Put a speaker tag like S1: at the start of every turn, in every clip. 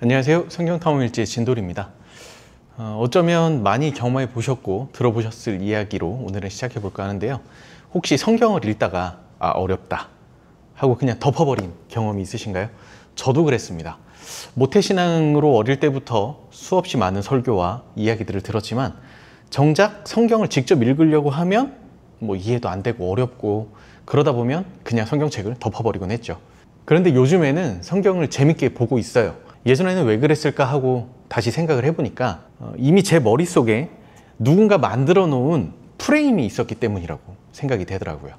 S1: 안녕하세요. 성경탐험일지의 진돌입니다. 어쩌면 많이 경험해 보셨고 들어보셨을 이야기로 오늘은 시작해 볼까 하는데요. 혹시 성경을 읽다가 어렵다 하고 그냥 덮어버린 경험이 있으신가요? 저도 그랬습니다. 모태신앙으로 어릴 때부터 수없이 많은 설교와 이야기들을 들었지만 정작 성경을 직접 읽으려고 하면 이해도 안 되고 어렵고 그러다 보면 그냥 성경책을 덮어버리곤 했죠. 그런데 요즘에는 성경을 재밌게 보고 있어요. 예전에는 왜 그랬을까 하고 다시 생각을 해보니까 이미 제 머릿속에 누군가 만들어 놓은 프레임이 있었기 때문이라고 생각이 되더라고요.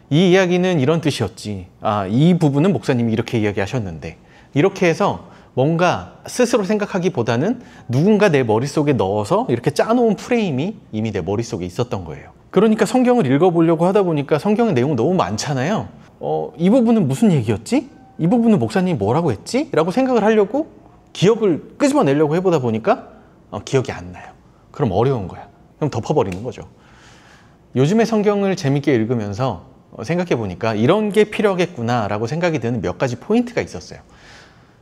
S1: 이 이야기는 이런 뜻이었지, 이 부분은 목사님이 이렇게 이야기하셨는데, 이렇게 해서 뭔가 스스로 생각하기보다는 누군가 내 머릿속에 넣어서 이렇게 짜놓은 프레임이 이미 내 머릿속에 있었던 거예요. 그러니까 성경을 읽어보려고 하다 보니까 성경의 내용이 너무 많잖아요. 이 부분은 무슨 얘기였지? 이 부분은 목사님이 뭐라고 했지? 라고 생각을 하려고 기억을 끄집어내려고 해보다 보니까 기억이 안 나요. 그럼 어려운 거야. 그럼 덮어버리는 거죠. 요즘에 성경을 재밌게 읽으면서 생각해 보니까 이런 게 필요하겠구나 라고 생각이 드는 몇 가지 포인트가 있었어요.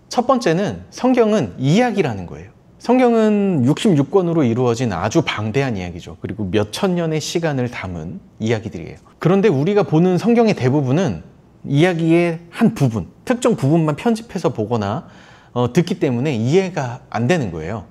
S1: 첫 번째는 성경은 이야기라는 거예요. 성경은 66권으로 이루어진 아주 방대한 이야기죠. 그리고 몇천 년의 시간을 담은 이야기들이에요. 그런데 우리가 보는 성경의 대부분은 이야기의 한 부분, 특정 부분만 편집해서 보거나 듣기 때문에 이해가 안 되는 거예요.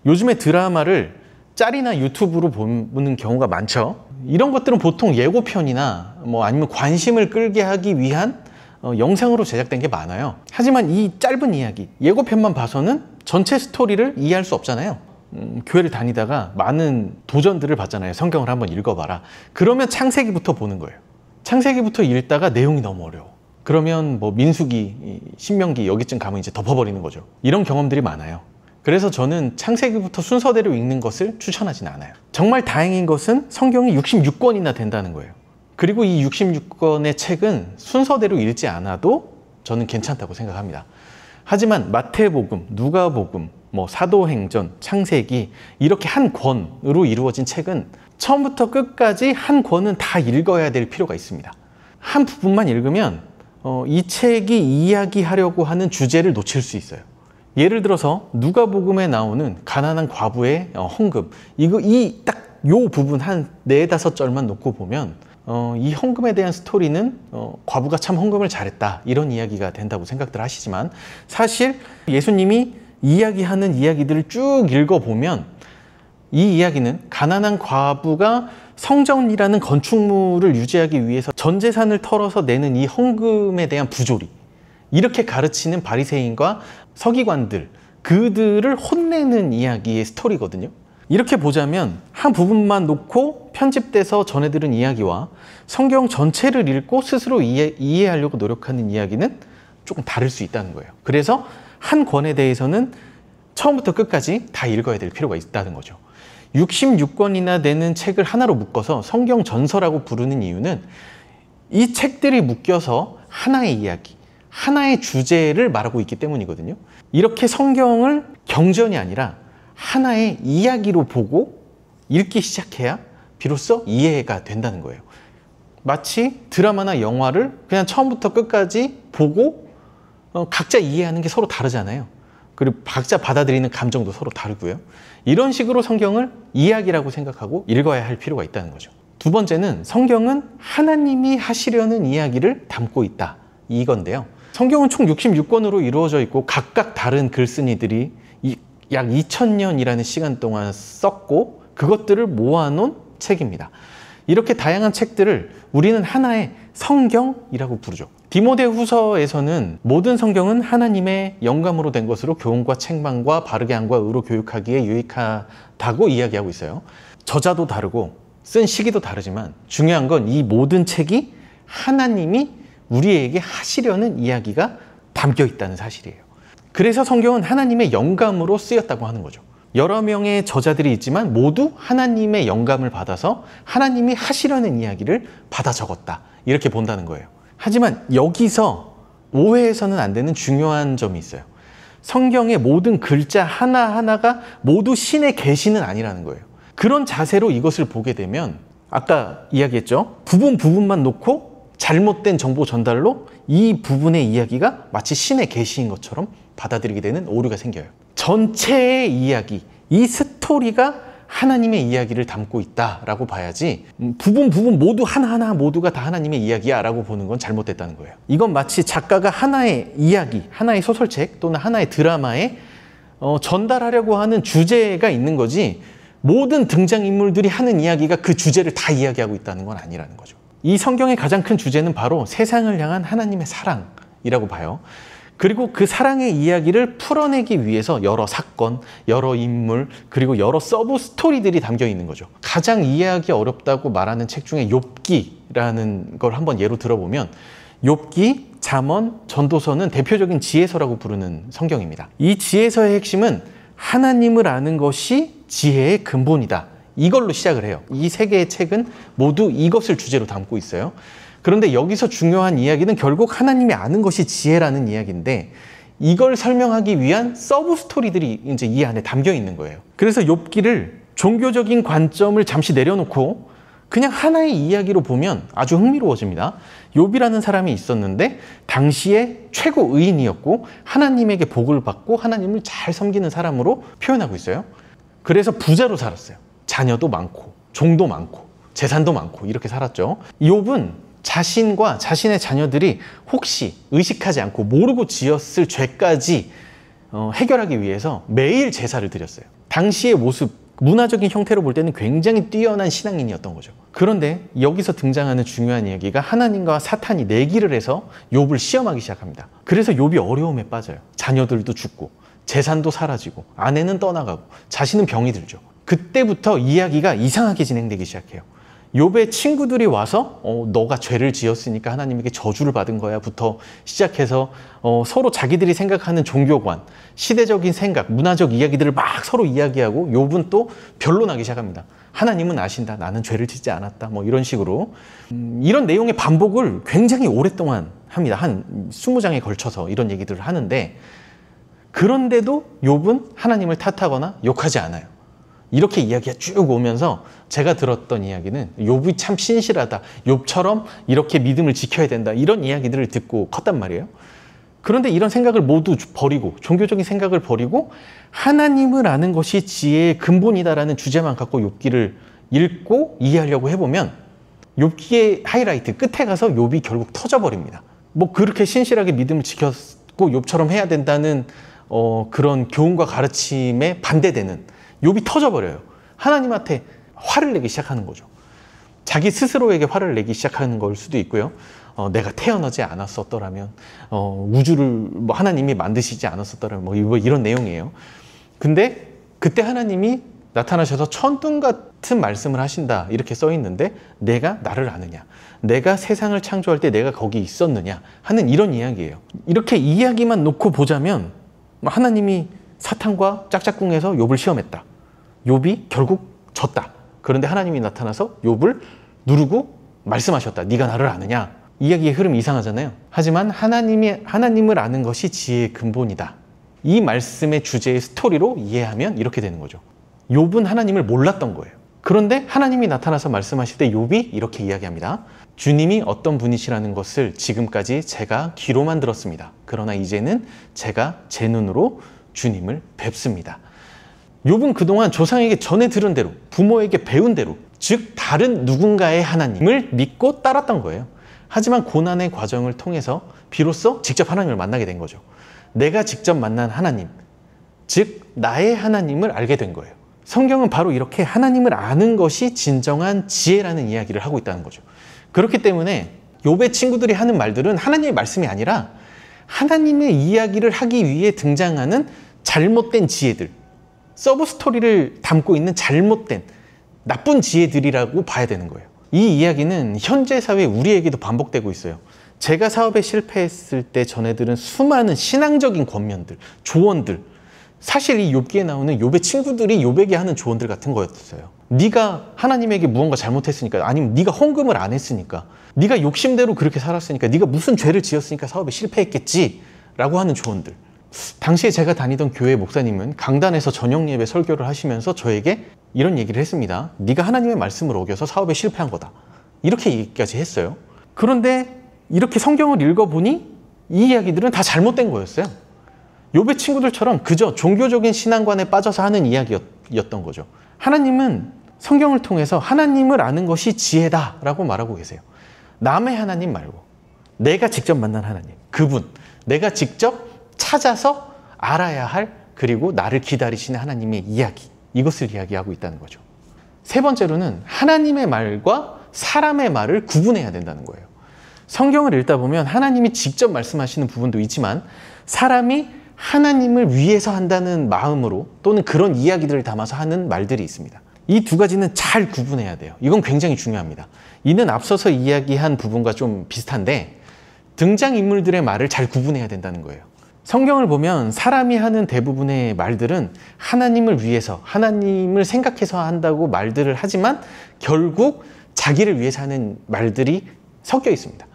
S1: 요즘에 드라마를 짤이나 유튜브로 보는 경우가 많죠. 이런 것들은 보통 예고편이나 아니면 관심을 끌게 하기 위한 영상으로 제작된 게 많아요. 하지만 이 짧은 이야기, 예고편만 봐서는 전체 스토리를 이해할 수 없잖아요. 교회를 다니다가 많은 도전들을 받잖아요. 성경을 한번 읽어봐라. 그러면 창세기부터 보는 거예요. 창세기부터 읽다가 내용이 너무 어려워. 그러면 민수기, 신명기 여기쯤 가면 이제 덮어버리는 거죠. 이런 경험들이 많아요. 그래서 저는 창세기부터 순서대로 읽는 것을 추천하진 않아요. 정말 다행인 것은 성경이 66권이나 된다는 거예요. 그리고 이 66권의 책은 순서대로 읽지 않아도 저는 괜찮다고 생각합니다. 하지만 마태복음, 누가복음, 사도행전, 창세기 이렇게 한 권으로 이루어진 책은 처음부터 끝까지 한 권은 다 읽어야 될 필요가 있습니다. 한 부분만 읽으면 이 책이 이야기하려고 하는 주제를 놓칠 수 있어요. 예를 들어서 누가복음에 나오는 가난한 과부의 헌금, 요 부분 한 4-5절만 놓고 보면 이 헌금에 대한 스토리는 과부가 참 헌금을 잘했다 이런 이야기가 된다고 생각들 하시지만, 사실 예수님이 이야기하는 이야기들을 쭉 읽어보면 이 이야기는 가난한 과부가 성전이라는 건축물을 유지하기 위해서 전 재산을 털어서 내는 이 헌금에 대한 부조리, 이렇게 가르치는 바리새인과 서기관들, 그들을 혼내는 이야기의 스토리거든요. 이렇게 보자면 한 부분만 놓고 편집돼서 전해들은 이야기와 성경 전체를 읽고 스스로 이해하려고 노력하는 이야기는 조금 다를 수 있다는 거예요. 그래서 한 권에 대해서는 처음부터 끝까지 다 읽어야 될 필요가 있다는 거죠. 66권이나 되는 책을 하나로 묶어서 성경 전서라고 부르는 이유는 이 책들이 묶여서 하나의 이야기, 하나의 주제를 말하고 있기 때문이거든요. 이렇게 성경을 경전이 아니라 하나의 이야기로 보고 읽기 시작해야 비로소 이해가 된다는 거예요. 마치 드라마나 영화를 그냥 처음부터 끝까지 보고 각자 이해하는 게 서로 다르잖아요. 그리고 각자 받아들이는 감정도 서로 다르고요. 이런 식으로 성경을 이야기라고 생각하고 읽어야 할 필요가 있다는 거죠. 두 번째는 성경은 하나님이 하시려는 이야기를 담고 있다, 이건데요. 성경은 총 66권으로 이루어져 있고 각각 다른 글쓴이들이 약 2000년이라는 시간 동안 썼고 그것들을 모아놓은 책입니다. 이렇게 다양한 책들을 우리는 하나의 성경이라고 부르죠. 디모데후서에서는 모든 성경은 하나님의 영감으로 된 것으로 교훈과 책망과 바르게 함과 의로 교육하기에 유익하다고 이야기하고 있어요. 저자도 다르고 쓴 시기도 다르지만 중요한 건 이 모든 책이 하나님이 우리에게 하시려는 이야기가 담겨 있다는 사실이에요. 그래서 성경은 하나님의 영감으로 쓰였다고 하는 거죠. 여러 명의 저자들이 있지만 모두 하나님의 영감을 받아서 하나님이 하시려는 이야기를 받아 적었다, 이렇게 본다는 거예요. 하지만 여기서 오해해서는 안 되는 중요한 점이 있어요. 성경의 모든 글자 하나하나가 모두 신의 계시는 아니라는 거예요. 그런 자세로 이것을 보게 되면 아까 이야기했죠. 부분만 놓고 잘못된 정보 전달로 이 부분의 이야기가 마치 신의 계시인 것처럼 받아들이게 되는 오류가 생겨요. 전체의 이야기, 이 스토리가 하나님의 이야기를 담고 있다라고 봐야지 부분 모두 하나하나 모두가 다 하나님의 이야기야 라고 보는 건 잘못됐다는 거예요. 이건 마치 작가가 하나의 이야기, 하나의 소설책 또는 하나의 드라마에 전달하려고 하는 주제가 있는 거지 모든 등장인물들이 하는 이야기가 그 주제를 다 이야기하고 있다는 건 아니라는 거죠. 이 성경의 가장 큰 주제는 바로 세상을 향한 하나님의 사랑이라고 봐요. 그리고 그 사랑의 이야기를 풀어내기 위해서 여러 사건, 여러 인물, 그리고 여러 서브 스토리들이 담겨 있는 거죠. 가장 이해하기 어렵다고 말하는 책 중에 욥기라는 걸 한번 예로 들어보면 욥기, 잠언, 전도서는 대표적인 지혜서라고 부르는 성경입니다. 이 지혜서의 핵심은 하나님을 아는 것이 지혜의 근본이다. 이걸로 시작을 해요. 이 세 개의 책은 모두 이것을 주제로 담고 있어요. 그런데 여기서 중요한 이야기는 결국 하나님이 아는 것이 지혜라는 이야기인데 이걸 설명하기 위한 서브 스토리들이 이제 이 안에 담겨 있는 거예요. 그래서 욥기를 종교적인 관점을 잠시 내려놓고 그냥 하나의 이야기로 보면 아주 흥미로워집니다. 욥이라는 사람이 있었는데 당시에 최고 의인이었고 하나님에게 복을 받고 하나님을 잘 섬기는 사람으로 표현하고 있어요. 그래서 부자로 살았어요. 자녀도 많고 종도 많고 재산도 많고 이렇게 살았죠. 욥은 자신과 자신의 자녀들이 혹시 의식하지 않고 모르고 지었을 죄까지 해결하기 위해서 매일 제사를 드렸어요. 당시의 모습, 문화적인 형태로 볼 때는 굉장히 뛰어난 신앙인이었던 거죠. 그런데 여기서 등장하는 중요한 이야기가 하나님과 사탄이 내기를 해서 욥을 시험하기 시작합니다. 그래서 욥이 어려움에 빠져요. 자녀들도 죽고 재산도 사라지고 아내는 떠나가고 자신은 병이 들죠. 그때부터 이야기가 이상하게 진행되기 시작해요. 욥의 친구들이 와서 너가 죄를 지었으니까 하나님에게 저주를 받은 거야 부터 시작해서 서로 자기들이 생각하는 종교관, 시대적인 생각, 문화적 이야기들을 막 서로 이야기하고 욥은 또 변론하기 시작합니다. 하나님은 아신다. 나는 죄를 짓지 않았다. 뭐 이런 식으로 이런 내용의 반복을 굉장히 오랫동안 합니다. 한 20장에 걸쳐서 이런 얘기들을 하는데 그런데도 욥은 하나님을 탓하거나 욕하지 않아요. 이렇게 이야기가 쭉 오면서 제가 들었던 이야기는 욥이 참 신실하다. 욥처럼 이렇게 믿음을 지켜야 된다. 이런 이야기들을 듣고 컸단 말이에요. 그런데 이런 생각을 모두 버리고 종교적인 생각을 버리고 하나님을 아는 것이 지혜의 근본이다라는 주제만 갖고 욥기를 읽고 이해하려고 해보면 욥기의 하이라이트 끝에 가서 욥이 결국 터져버립니다. 뭐 그렇게 신실하게 믿음을 지켰고 욥처럼 해야 된다는 그런 교훈과 가르침에 반대되는 욥이 터져버려요. 하나님한테 화를 내기 시작하는 거죠. 자기 스스로에게 화를 내기 시작하는 걸 수도 있고요. 내가 태어나지 않았었더라면 우주를 뭐 하나님이 만드시지 않았었더라면 뭐 이런 내용이에요. 근데 그때 하나님이 나타나셔서 천둥 같은 말씀을 하신다 이렇게 써 있는데 내가 나를 아느냐, 내가 세상을 창조할 때 내가 거기 있었느냐 하는 이런 이야기예요. 이렇게 이야기만 놓고 보자면 하나님이 사탄과 짝짝꿍해서 욥을 시험했다. 욥이 결국 졌다. 그런데 하나님이 나타나서 욥을 누르고 말씀하셨다. 네가 나를 아느냐? 이야기의 흐름이 이상하잖아요. 하지만 하나님을 아는 것이 지혜의 근본이다. 이 말씀의 주제의 스토리로 이해하면 이렇게 되는 거죠. 욥은 하나님을 몰랐던 거예요. 그런데 하나님이 나타나서 말씀하실 때 욥이 이렇게 이야기합니다. 주님이 어떤 분이시라는 것을 지금까지 제가 귀로만 들었습니다. 그러나 이제는 제가 제 눈으로 주님을 뵙습니다. 욥은 그동안 조상에게 전해 들은 대로, 부모에게 배운 대로, 즉 다른 누군가의 하나님을 믿고 따랐던 거예요. 하지만 고난의 과정을 통해서 비로소 직접 하나님을 만나게 된 거죠. 내가 직접 만난 하나님, 즉 나의 하나님을 알게 된 거예요. 성경은 바로 이렇게 하나님을 아는 것이 진정한 지혜라는 이야기를 하고 있다는 거죠. 그렇기 때문에 욥의 친구들이 하는 말들은 하나님의 말씀이 아니라 하나님의 이야기를 하기 위해 등장하는 잘못된 지혜들, 서브 스토리를 담고 있는 잘못된 나쁜 지혜들이라고 봐야 되는 거예요. 이 이야기는 현재 사회 우리에게도 반복되고 있어요. 제가 사업에 실패했을 때 전해들은 수많은 신앙적인 권면들, 조언들, 사실 이 욥기에 나오는 욥의 친구들이 욥에게 하는 조언들 같은 거였어요. 네가 하나님에게 무언가 잘못했으니까, 아니면 네가 헌금을 안 했으니까, 네가 욕심대로 그렇게 살았으니까, 네가 무슨 죄를 지었으니까 사업에 실패했겠지 라고 하는 조언들. 당시에 제가 다니던 교회 목사님은 강단에서 저녁 예배 설교를 하시면서 저에게 이런 얘기를 했습니다. 네가 하나님의 말씀을 어겨서 사업에 실패한 거다. 이렇게 얘기까지 했어요. 그런데 이렇게 성경을 읽어보니 이 이야기들은 다 잘못된 거였어요. 욥의 친구들처럼 그저 종교적인 신앙관에 빠져서 하는 이야기였던 거죠. 하나님은 성경을 통해서 하나님을 아는 것이 지혜다라고 말하고 계세요. 남의 하나님 말고 내가 직접 만난 하나님, 그분, 내가 직접 찾아서 알아야 할, 그리고 나를 기다리시는 하나님의 이야기, 이것을 이야기하고 있다는 거죠. 세 번째로는 하나님의 말과 사람의 말을 구분해야 된다는 거예요. 성경을 읽다 보면 하나님이 직접 말씀하시는 부분도 있지만 사람이 하나님을 위해서 한다는 마음으로 또는 그런 이야기들을 담아서 하는 말들이 있습니다. 이 두 가지는 잘 구분해야 돼요. 이건 굉장히 중요합니다. 이는 앞서서 이야기한 부분과 좀 비슷한데 등장인물들의 말을 잘 구분해야 된다는 거예요. 성경을 보면 사람이 하는 대부분의 말들은 하나님을 위해서, 하나님을 생각해서 한다고 말들을 하지만 결국 자기를 위해서 하는 말들이 섞여 있습니다.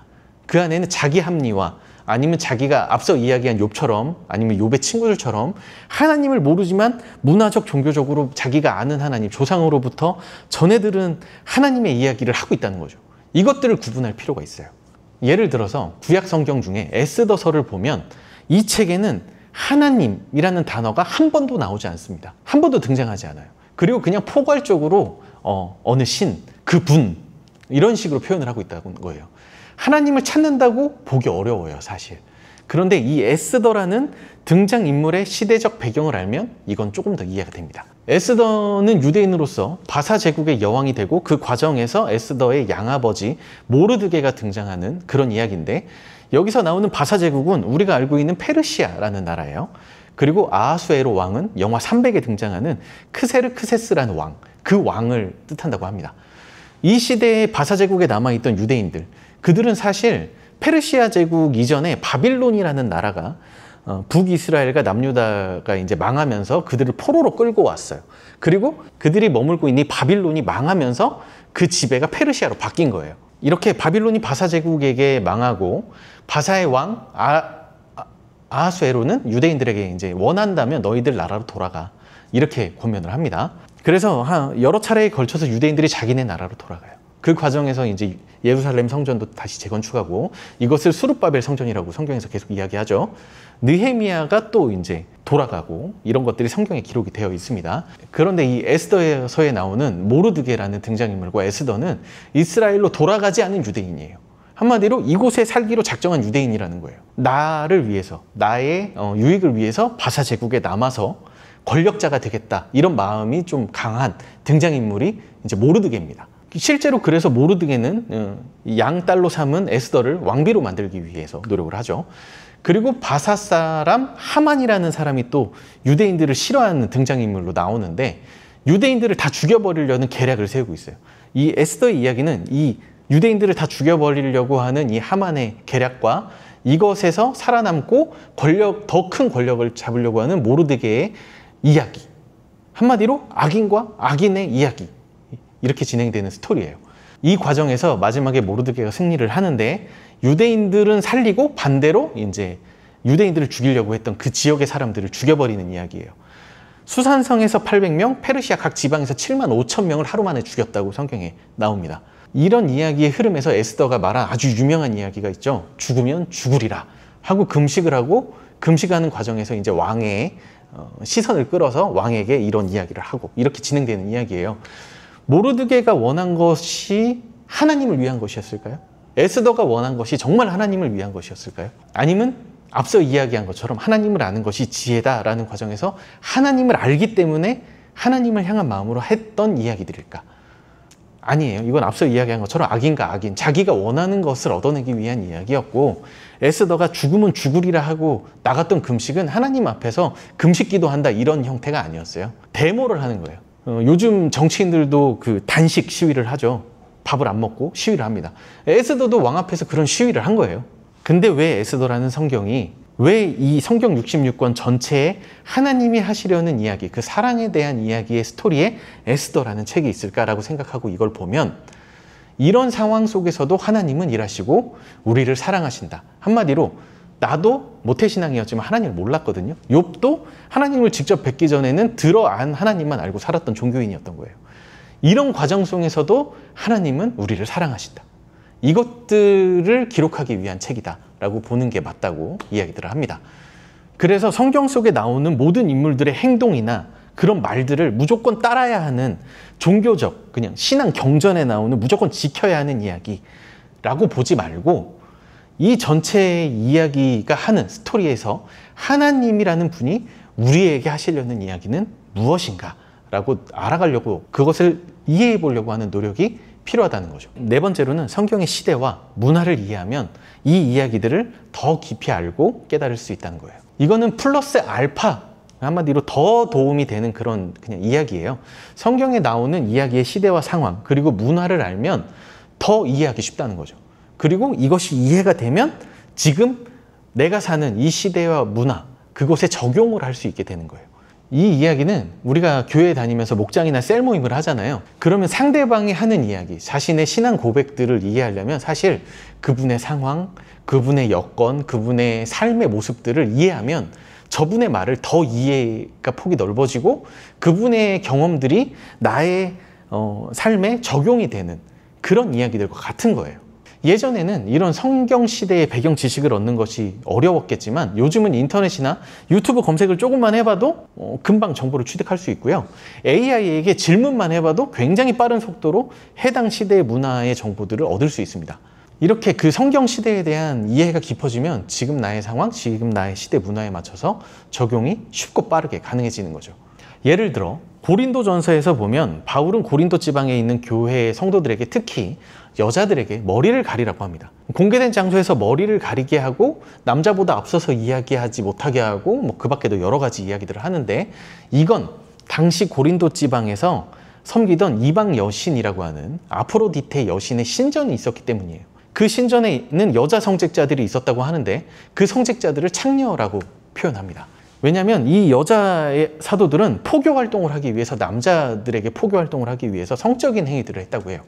S1: 그 안에는 자기 합리화, 아니면 자기가 앞서 이야기한 욥처럼, 아니면 욥의 친구들처럼 하나님을 모르지만 문화적, 종교적으로 자기가 아는 하나님, 조상으로부터 전해들은 하나님의 이야기를 하고 있다는 거죠. 이것들을 구분할 필요가 있어요. 예를 들어서 구약 성경 중에 에스더서를 보면 이 책에는 하나님이라는 단어가 한 번도 나오지 않습니다. 한 번도 등장하지 않아요. 그리고 그냥 포괄적으로 어느 신, 그분, 이런 식으로 표현을 하고 있다는 거예요. 하나님을 찾는다고 보기 어려워요, 사실. 그런데 이 에스더라는 등장인물의 시대적 배경을 알면 이건 조금 더 이해가 됩니다. 에스더는 유대인으로서 바사 제국의 여왕이 되고 그 과정에서 에스더의 양아버지 모르드게가 등장하는 그런 이야기인데, 여기서 나오는 바사 제국은 우리가 알고 있는 페르시아라는 나라예요. 그리고 아하수에로 왕은 영화 300에 등장하는 크세르크세스라는 왕, 그 왕을 뜻한다고 합니다. 이 시대에 바사 제국에 남아있던 유대인들, 그들은 사실 페르시아 제국 이전에 바빌론이라는 나라가 북이스라엘과 남유다가 이제 망하면서 그들을 포로로 끌고 왔어요. 그리고 그들이 머물고 있는 이 바빌론이 망하면서 그 지배가 페르시아로 바뀐 거예요. 이렇게 바빌론이 바사 제국에게 망하고 바사의 왕 아하수에로는 유대인들에게 이제 원한다면 너희들 나라로 돌아가, 이렇게 권면을 합니다. 그래서 여러 차례에 걸쳐서 유대인들이 자기네 나라로 돌아가요. 그 과정에서 이제 예루살렘 성전도 다시 재건축하고, 이것을 수룹바벨 성전이라고 성경에서 계속 이야기하죠. 느헤미야가 또 이제 돌아가고, 이런 것들이 성경에 기록이 되어 있습니다. 그런데 이 에스더서에 나오는 모르드게라는 등장인물과 에스더는 이스라엘로 돌아가지 않은 유대인이에요. 한마디로 이곳에 살기로 작정한 유대인이라는 거예요. 나를 위해서, 나의 유익을 위해서 바사 제국에 남아서 권력자가 되겠다, 이런 마음이 좀 강한 등장인물이 이제 모르드게입니다. 실제로 그래서 모르드게는 양딸로 삼은 에스더를 왕비로 만들기 위해서 노력을 하죠. 그리고 바사 사람 하만이라는 사람이 또 유대인들을 싫어하는 등장인물로 나오는데, 유대인들을 다 죽여버리려는 계략을 세우고 있어요. 이 에스더의 이야기는 이 유대인들을 다 죽여버리려고 하는 이 하만의 계략과 이것에서 살아남고 더 큰 권력을 잡으려고 하는 모르드게의 이야기, 한마디로 악인과 악인의 이야기, 이렇게 진행되는 스토리예요. 이 과정에서 마지막에 모르드게가 승리를 하는데, 유대인들은 살리고 반대로 이제 유대인들을 죽이려고 했던 그 지역의 사람들을 죽여버리는 이야기예요. 수산성에서 800명, 페르시아 각 지방에서 7만 5천 명을 하루 만에 죽였다고 성경에 나옵니다. 이런 이야기의 흐름에서 에스더가 말한 아주 유명한 이야기가 있죠. 죽으면 죽으리라 하고 금식을 하고, 금식하는 과정에서 이제 왕의 시선을 끌어서 왕에게 이런 이야기를 하고, 이렇게 진행되는 이야기예요. 모르드게가 원한 것이 하나님을 위한 것이었을까요? 에스더가 원한 것이 정말 하나님을 위한 것이었을까요? 아니면 앞서 이야기한 것처럼 하나님을 아는 것이 지혜다라는 과정에서 하나님을 알기 때문에 하나님을 향한 마음으로 했던 이야기들일까? 아니에요. 이건 앞서 이야기한 것처럼 악인과 악인, 자기가 원하는 것을 얻어내기 위한 이야기였고, 에스더가 죽으면 죽으리라 하고 나갔던 금식은 하나님 앞에서 금식 기도한다, 이런 형태가 아니었어요. 데모를 하는 거예요. 요즘 정치인들도 그 단식 시위를 하죠. 밥을 안 먹고 시위를 합니다. 에스더도 왕 앞에서 그런 시위를 한 거예요. 근데 왜 에스더라는 성경이, 왜 이 성경 66권 전체에 하나님이 하시려는 이야기, 그 사랑에 대한 이야기의 스토리에 에스더라는 책이 있을까라고 생각하고 이걸 보면, 이런 상황 속에서도 하나님은 일하시고 우리를 사랑하신다. 한마디로 나도 모태신앙이었지만 하나님을 몰랐거든요. 욥도 하나님을 직접 뵙기 전에는 들어안 하나님만 알고 살았던 종교인이었던 거예요. 이런 과정 속에서도 하나님은 우리를 사랑하신다. 이것들을 기록하기 위한 책이다 라고 보는 게 맞다고 이야기들을 합니다. 그래서 성경 속에 나오는 모든 인물들의 행동이나 그런 말들을 무조건 따라야 하는 종교적, 그냥 신앙 경전에 나오는 무조건 지켜야 하는 이야기라고 보지 말고 이 전체 이야기가 하는 스토리에서 하나님이라는 분이 우리에게 하시려는 이야기는 무엇인가 라고 알아가려고, 그것을 이해해 보려고 하는 노력이 필요하다는 거죠. 네 번째로는 성경의 시대와 문화를 이해하면 이 이야기들을 더 깊이 알고 깨달을 수 있다는 거예요. 이거는 플러스 알파, 한마디로 더 도움이 되는 그런 그냥 이야기예요. 성경에 나오는 이야기의 시대와 상황, 그리고 문화를 알면 더 이해하기 쉽다는 거죠. 그리고 이것이 이해가 되면 지금 내가 사는 이 시대와 문화, 그곳에 적용을 할 수 있게 되는 거예요. 이 이야기는 우리가 교회 다니면서 목장이나 셀 모임을 하잖아요. 그러면 상대방이 하는 이야기, 자신의 신앙 고백들을 이해하려면 사실 그분의 상황, 그분의 여건, 그분의 삶의 모습들을 이해하면 저분의 말을 더 이해가 폭이 넓어지고 그분의 경험들이 나의 삶에 적용이 되는 그런 이야기들과 같은 거예요. 예전에는 이런 성경 시대의 배경 지식을 얻는 것이 어려웠겠지만 요즘은 인터넷이나 유튜브 검색을 조금만 해봐도 금방 정보를 취득할 수 있고요. AI에게 질문만 해봐도 굉장히 빠른 속도로 해당 시대의 문화의 정보들을 얻을 수 있습니다. 이렇게 그 성경 시대에 대한 이해가 깊어지면 지금 나의 상황, 지금 나의 시대 문화에 맞춰서 적용이 쉽고 빠르게 가능해지는 거죠. 예를 들어 고린도전서에서 보면 바울은 고린도 지방에 있는 교회 성도들에게, 특히 여자들에게 머리를 가리라고 합니다. 공개된 장소에서 머리를 가리게 하고 남자보다 앞서서 이야기하지 못하게 하고 그 밖에도 여러 가지 이야기들을 하는데, 이건 당시 고린도 지방에서 섬기던 이방 여신이라고 하는 아프로디테 여신의 신전이 있었기 때문이에요. 그 신전에는 여자 성직자들이 있었다고 하는데 그 성직자들을 창녀라고 표현합니다. 왜냐하면 이 여자의 사도들은 포교 활동을 하기 위해서, 남자들에게 포교 활동을 하기 위해서 성적인 행위들을 했다고 해요.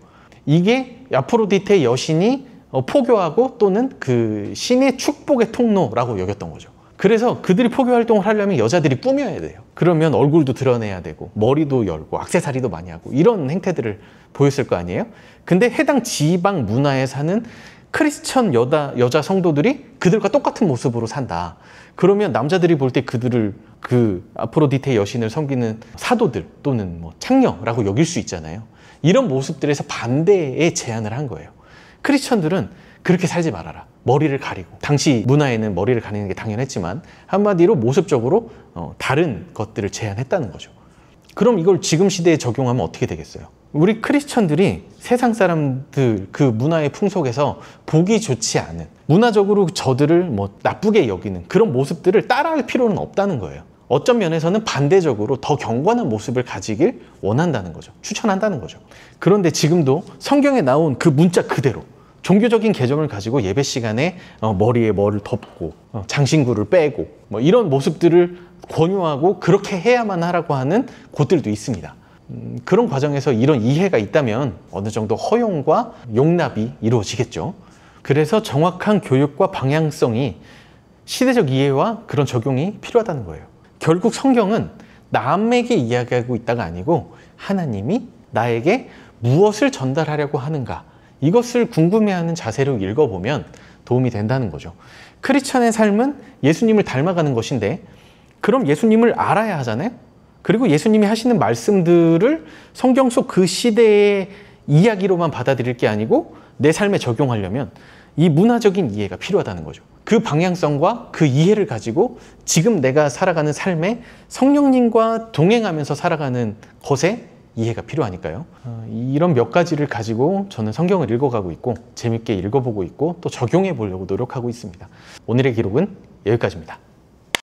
S1: 이게 아프로디테 여신이 포교하고 또는 그 신의 축복의 통로라고 여겼던 거죠. 그래서 그들이 포교 활동을 하려면 여자들이 꾸며야 돼요. 그러면 얼굴도 드러내야 되고 머리도 열고 액세서리도 많이 하고 이런 행태들을 보였을 거 아니에요. 근데 해당 지방 문화에 사는 크리스천 여자 성도들이 그들과 똑같은 모습으로 산다. 그러면 남자들이 볼 때 그들을 그 아프로디테 여신을 섬기는 사도들 또는 창녀라고 여길 수 있잖아요. 이런 모습들에서 반대의 제안을 한 거예요. 크리스천들은 그렇게 살지 말아라. 머리를 가리고. 당시 문화에는 머리를 가리는 게 당연했지만 한마디로 모습적으로 다른 것들을 제안했다는 거죠. 그럼 이걸 지금 시대에 적용하면 어떻게 되겠어요? 우리 크리스천들이 세상 사람들 그 문화의 풍속에서 보기 좋지 않은, 문화적으로 저들을 나쁘게 여기는 그런 모습들을 따라할 필요는 없다는 거예요. 어떤 면에서는 반대적으로 더 경건한 모습을 가지길 원한다는 거죠. 추천한다는 거죠. 그런데 지금도 성경에 나온 그 문자 그대로 종교적인 개념을 가지고 예배 시간에 머리에 뭐를 덮고 장신구를 빼고 이런 모습들을 권유하고 그렇게 해야만 하라고 하는 곳들도 있습니다. 그런 과정에서 이런 이해가 있다면 어느 정도 허용과 용납이 이루어지겠죠. 그래서 정확한 교육과 방향성이, 시대적 이해와 그런 적용이 필요하다는 거예요. 결국 성경은 남에게 이야기하고 있다가 아니고 하나님이 나에게 무엇을 전달하려고 하는가, 이것을 궁금해하는 자세로 읽어보면 도움이 된다는 거죠. 크리스천의 삶은 예수님을 닮아가는 것인데 그럼 예수님을 알아야 하잖아요. 그리고 예수님이 하시는 말씀들을 성경 속 그 시대의 이야기로만 받아들일 게 아니고 내 삶에 적용하려면 이 문화적인 이해가 필요하다는 거죠. 그 방향성과 그 이해를 가지고 지금 내가 살아가는 삶에 성령님과 동행하면서 살아가는 것에 이해가 필요하니까요. 이런 몇 가지를 가지고 저는 성경을 읽어가고 있고 재밌게 읽어보고 있고 또 적용해 보려고 노력하고 있습니다. 오늘의 기록은 여기까지입니다.